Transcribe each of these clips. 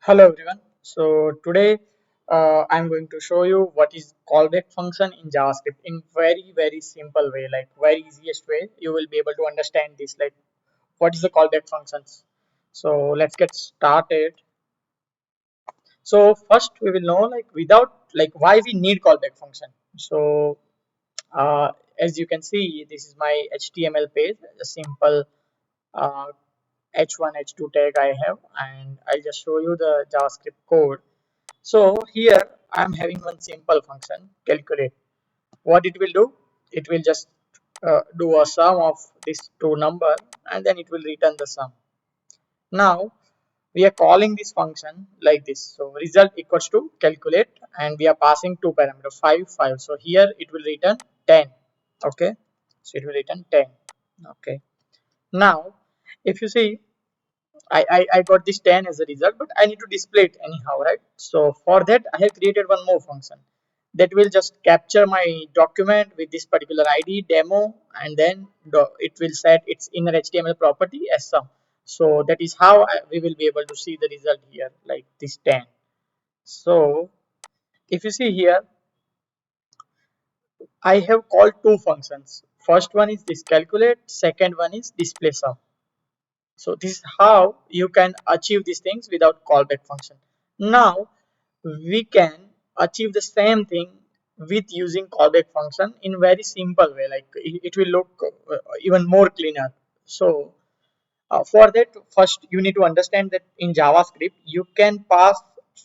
Hello everyone. So today I'm going to show you what is callback function in JavaScript in very simple way, like very easiest way. You will be able to understand this, like what is the callback functions. So let's get started. So first we will know like without like why we need callback function. So uh, as you can see, this is my HTML page, a simple uh, H1 H2 tag I have, and I'll just show you the JavaScript code. So here I am having one simple function calculate. What it will do? It will just do a sum of these two number and then it will return the sum. Now we are calling this function like this. So result equals to calculate and we are passing two parameters 5 5. So here it will return 10. Okay. So it will return 10. Okay. Now if you see I got this 10 as a result, but I need to display it anyhow, right? So for that, I have created one more function that will just capture my document with this particular ID demo, and then it will set its inner HTML property as sum. So that is how we will be able to see the result here, like this 10. So if you see here, I have called two functions. First one is this calculate, second one is display sum. So this is how you can achieve these things without callback function. Now we can achieve the same thing with using callback function in very simple way. Like it will look even more cleaner. So for that, first you need to understand that in JavaScript you can pass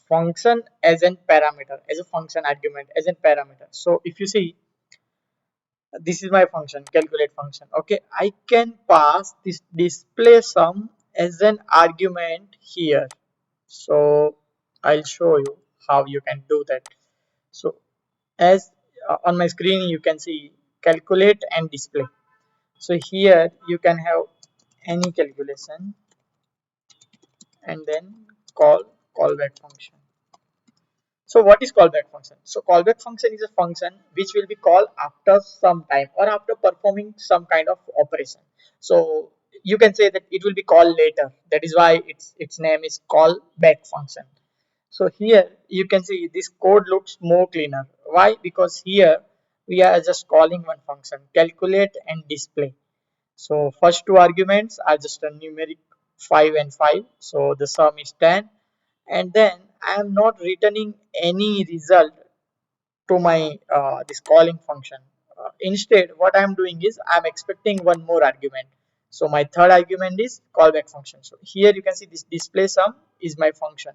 function as a parameter, as a function argument, as a parameter. So if you see, this is my function calculate function. Okay, I can pass this display sum as an argument here. So I'll show you how you can do that. So as on my screen you can see calculate and display. So here you can have any calculation and then call callback function. So what is callback function? So callback function is a function which will be called after some time or after performing some kind of operation. So you can say that it will be called later. That is why its name is callback function. So here you can see this code looks more cleaner. Why? Because here we are just calling one function calculate and display. So first two arguments are just a numeric 5 and 5. So the sum is 10, and then I am not returning any result to my this calling function. Instead, what I am doing is I am expecting one more argument. So my third argument is callback function. So here you can see this display sum is my function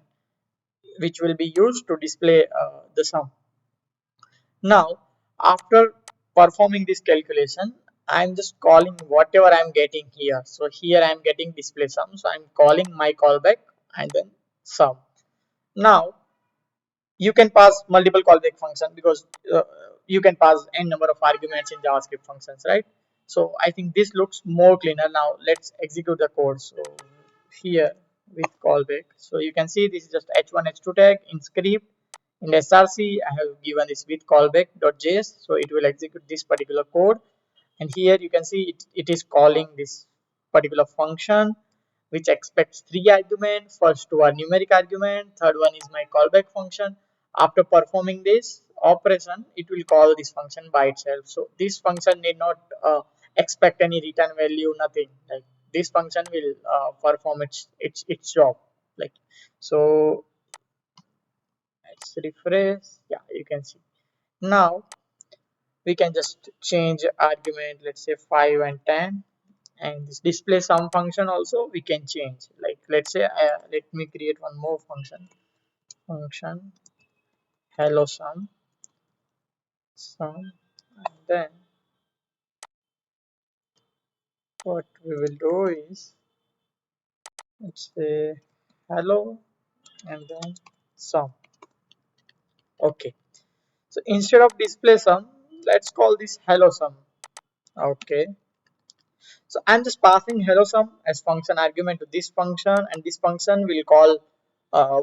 which will be used to display the sum. Now, after performing this calculation, I'm just calling whatever I'm getting here. So here I'm getting display sum. So I'm calling my callback and then sum. Now you can pass multiple callback function because you can pass n number of arguments in JavaScript functions, right? So I think this looks more cleaner. Now let's execute the code. So here with callback, so you can see this is just h1 h2 tag in script. In src I have given this with callback.js, so it will execute this particular code, and here you can see it is calling this particular function which expects three arguments. First two are numeric argument, third one is my callback function. After performing this operation, it will call this function by itself. So this function need not expect any return value, nothing. Like this function will perform its job. Like so, let's refresh. Yeah, you can see now we can just change argument. Let's say 5 and 10, and this display sum function also we can change. Like let's say let me create one more function hello sum, and then what we will do is let's say hello and then sum. Okay, so instead of display sum, let's call this hello sum. Okay, so I'm just passing hello sum as function argument to this function, and this function will call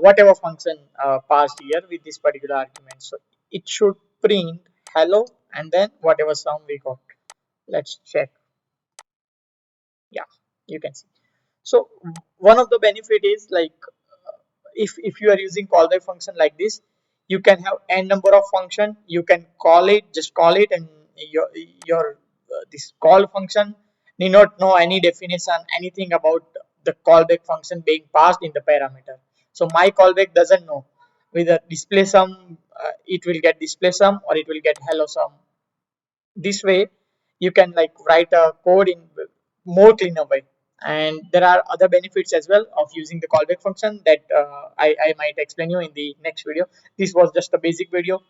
whatever function passed here with this particular argument. So it should print hello and then whatever sum we got. Let's check. Yeah, you can see. So one of the benefit is like if you are using callback function like this, you can have n number of function. You can call it, just call it, and your this call function need not know any definition, anything about the callback function being passed in the parameter. So my callback doesn't know whether display sum, it will get display sum or it will get hello sum. This way you can like write a code in more cleaner way. And there are other benefits as well of using the callback function that I might explain you in the next video. This was just a basic video.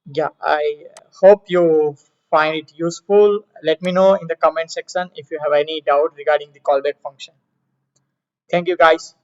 Yeah, I hope you find it useful. Let me know in the comment section if you have any doubt regarding the callback function. Thank you guys.